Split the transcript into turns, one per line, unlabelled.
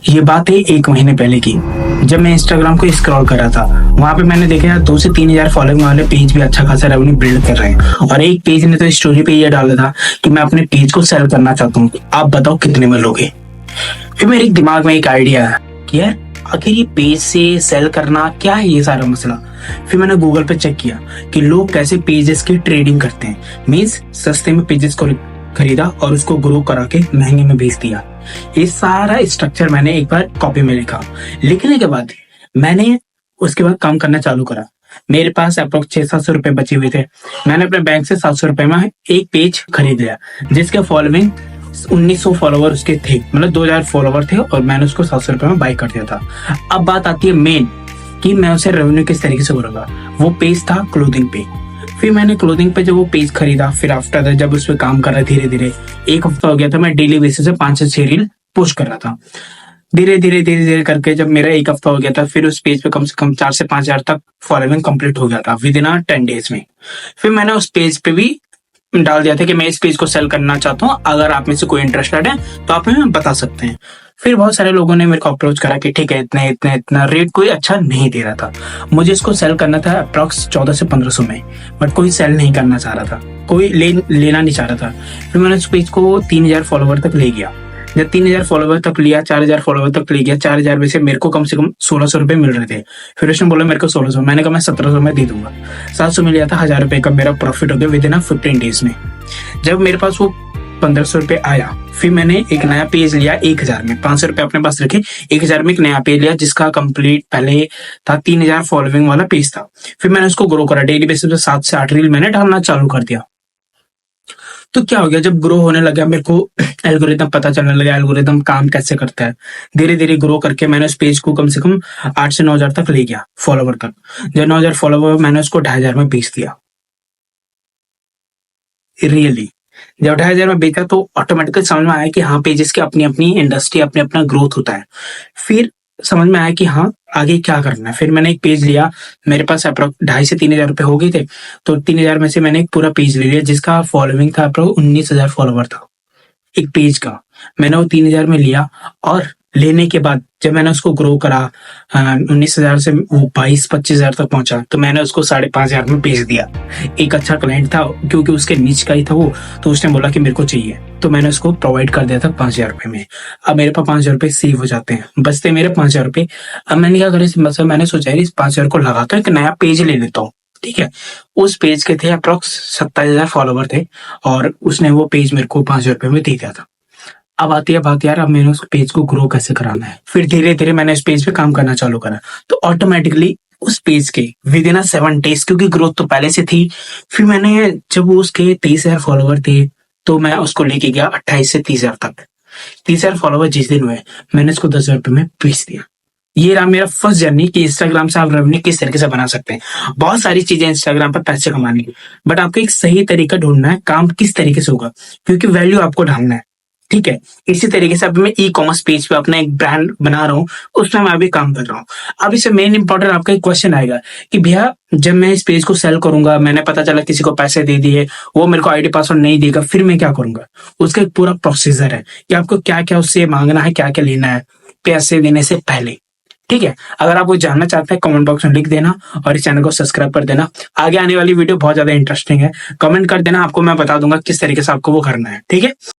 ये बात है 1 महीने पहले की, जब मैं इंस्टाग्राम को स्क्रॉल कर रहा था। वहां पे मैंने देखा यार 2 से 3 हजार फॉलोइंग वाले पेज भी अच्छा खासा रेवेन्यू बिल्ड कर रहे हैं, और एक पेज ने तो स्टोरी पे ये डाला था कि मैं अपने पेज को सेल करना चाहता हूँ, आप बताओ कितने में लोगे। फिर मेरे दिमाग में एक आइडिया आया कि यार आखिर ये पेज से सेल करना क्या है ये सारा मसला। फिर मैंने गूगल पे चेक किया कि लोग कैसे पेजेस की ट्रेडिंग करते हैं, मीन्स सस्ते में पेजेस को खरीदा और उसको ग्रो करा के महंगे में बेच दिया। ये सारा स्ट्रक्चर मैंने एक बार कॉपी में लिखा। लिखने के बाद मैंने उसके बाद काम करना चालू करा। मेरे पास अप्रोक्स 600-700 रुपए बचे हुए थे। मैंने अपने बैंक से 700 रुपए में एक पेज खरीद लिया जिसके फॉलोइंग 1900 फॉलोवर उसके थे, मतलब 2000 फॉलोवर थे, और मैंने उसको 700 रुपए में बाय कर दिया था। अब बात आती है मेन कि मैं उसे रेवेन्यू किस तरीके से करूंगा। वो पेज था क्लोथिंग पे। फिर मैंने क्लोथिंग पे जब वो पेज खरीदा, फिर आफ्टर जब उस पर काम कर रहा धीरे धीरे 1 हफ्ता हो गया था, मैं डेली बेसिस पे 5 से 6 रील पोस्ट कर रहा था। धीरे धीरे करके जब मेरा 1 हफ्ता हो गया था, फिर उस पेज पे कम से कम 4 से 5 हजार तक फॉलोइंग कंप्लीट हो गया था विद इन 10 डेज में। फिर मैंने उस पेज पे भी डाल दिया था कि मैं इस पेज को सेल करना चाहता हूँ, अगर आप में से कोई इंटरेस्टेड है तो आप हमें बता सकते हैं। फिर बहुत सारे लोगों ने मेरे को अप्रोच करा कि ठीक है, इतना इतना इतना रेट कोई अच्छा नहीं दे रहा था। मुझे इसको सेल करना था अप्रोक्स 1400 से 1500 में, बट कोई सेल नहीं करना चाह रहा था, कोई लेना नहीं चाह रहा था। फिर मैंने उस पेज को 3000 फॉलोवर तक ले गया। जब 3000 फॉलोवर तक लिया, 4000 फॉलोवर तक ले गया, 4000 में से मेरे को कम से कम 1600 रुपए मिल रहे थे। फिर उसने बोला मेरे को 1600, मैंने कहा मैं 1700 में दे दूंगा। 700 में लिया था, 1000 रुपए का मेरा प्रॉफिट हो गया विद इन 15 डेज में। जब मेरे पास वो 1500 रुपए आया, फिर मैंने एक नया पेज लिया 1000 में, 500 रुपए अपने पास रखे, 1000 में एक नया पेज लिया जिसका कंप्लीट पहले था 3000 फॉलोइंग वाला पेज था। फिर मैंने उसको ग्रो करा, डेली बेसिस पे 7 से 8 रील मैंने डालना चालू कर दिया। तो क्या हो गया, जब ग्रो होने लगा मेरे को एल्गोरिथम पता चलने लगा, एल्गोरिथम काम कैसे करता है। धीरे धीरे ग्रो करके मैंने उस पेज को कम से कम 8 से 9 हजार तक ले गया फॉलोवर तक। जब 9 हजार फॉलोवर मैंने उसको 2500 में बेच दिया। रियली जब 2500 में बेचा तो ऑटोमेटिकली समझ में आया कि हाँ, पेजेस की अपनी अपनी इंडस्ट्री, अपने अपना ग्रोथ होता है। फिर समझ में आया कि हाँ, आगे क्या करना है। फिर मैंने एक पेज लिया, मेरे पास अप्रोक्स 2,500 से 3,000 रुपए हो गए थे, तो 3,000 में से मैंने एक पूरा पेज ले लिया जिसका फॉलोइंग था अप्रोक्स 19,000 फॉलोवर था एक पेज का। मैंने वो 3,000 में लिया, और लेने के बाद जब मैंने उसको ग्रो करा 19,000 से वो 22-25 हजार तक पहुंचा, तो मैंने उसको 5,500 में बेच दिया। एक अच्छा क्लाइंट था, क्योंकि उसके नीच का ही था वो, तो उसने बोला कि मेरे को चाहिए, तो मैंने उसको प्रोवाइड कर दिया था 5,000 रुपए में। अब मेरे पास 5,000 रुपए सेव हो जाते हैं, बचते मेरे 5,000 रुपए। अब मैंने क्या करा, मतलब मैंने सोचा इस 5,000 को लगा कर एक नया पेज ले लेता हूँ। ठीक है, उस पेज के थे अप्रोक्स 27,000 फॉलोवर थे, और उसने वो पेज मेरे को 5,000 रुपए में दे दिया था। अब आती है बात यार, अब मैंने उस पेज को ग्रो कैसे कराना है। फिर धीरे धीरे मैंने इस पेज पे काम करना चालू करा, तो ऑटोमेटिकली उस पेज के विद इन 7 डेज, क्योंकि ग्रोथ तो पहले से थी। फिर मैंने जब वो उसके 23,000 फॉलोवर थे, तो मैं उसको लेके गया 28 से 30,000 तक। 30,000 फॉलोवर जिस दिन हुए, मैंने उसको 10,000 रुपए में बेच दिया। ये रहा मेरा फर्स्ट जर्नी कि इंस्टाग्राम से आप रेवेन्यू किस तरीके से बना सकते हैं। बहुत सारी चीजें इंस्टाग्राम पर पैसे कमाने की, बट आपको एक सही तरीका ढूंढना है, काम किस तरीके से होगा, क्योंकि वैल्यू आपको ढालना है। ठीक है, इसी तरीके से अभी मैं ई कॉमर्स पेज पे अपना एक ब्रांड बना रहा हूँ, उसमें मैं अभी काम कर रहा हूँ। अब इससे मेन इंपॉर्टेंट आपका एक क्वेश्चन आएगा कि भैया जब मैं इस पेज को सेल करूंगा, मैंने पता चला किसी को पैसे दे दिए, वो मेरे को आईडी पासवर्ड नहीं देगा, फिर मैं क्या करूंगा। उसका एक पूरा प्रोसीजर है कि आपको क्या क्या उससे मांगना है, क्या क्या लेना है पैसे देने से पहले। ठीक है, अगर आप वो जानना चाहते हैं कमेंट बॉक्स में लिख देना, और इस चैनल को सब्सक्राइब कर देना। आगे आने वाली वीडियो बहुत ज्यादा इंटरेस्टिंग है, कमेंट कर देना, आपको मैं बता दूंगा किस तरीके से आपको वो करना है। ठीक है।